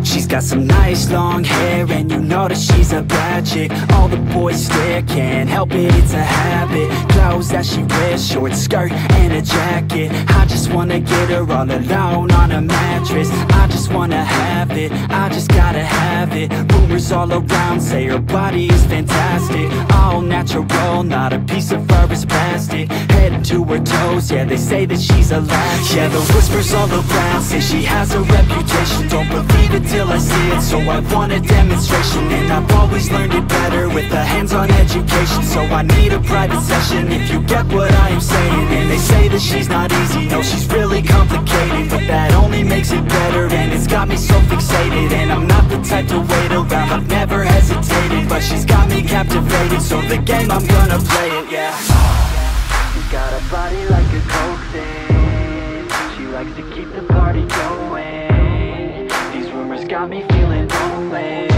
She's got some nice long hair, and you know that she's a bad chick. All the boys stare, can't help it, it's a habit. Clothes that she wears, short skirt and a jacket. I just wanna get her all alone on a mattress. I just wanna have it, I just gotta have it. Rumors all around say her body is fantastic. All natural, not a piece of fur is plastic. Head to her toes, yeah, they say that she's a latch. Yeah, the whispers all around say she has a reputation. Don't believe it till I see it, so I want a demonstration. And I've always learned it better with a hands-on education. So I need a private session, if you get what I am saying. And they say that she's not easy, no, she's really complicated. But that only makes it better, and it's got me so fixated. And I'm not the type to wait around, I've never hesitated. But she's got me captivated, so the game, I'm gonna play it, yeah. She's got a body like a coke thing. She likes to keep the party going. These rumors got me feeling lonely.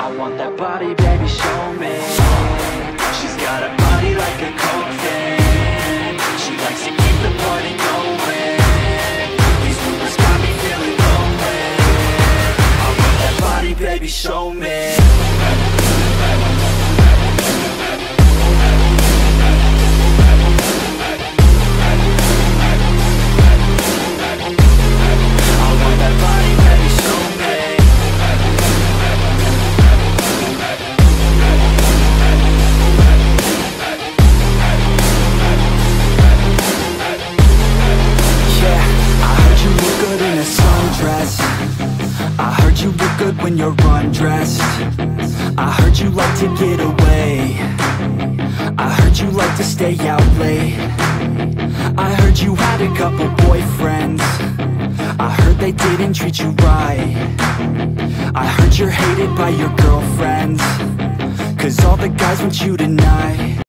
I want that body, baby, show me. She's got a body like a coke thing. She likes to keep the party going. These rumors got me feeling lonely. I want that body, baby, show me. When you're undressed, I heard you like to get away. I heard you like to stay out late. I heard you had a couple boyfriends. I heard they didn't treat you right. I heard you're hated by your girlfriends, 'cause all the guys want you tonight.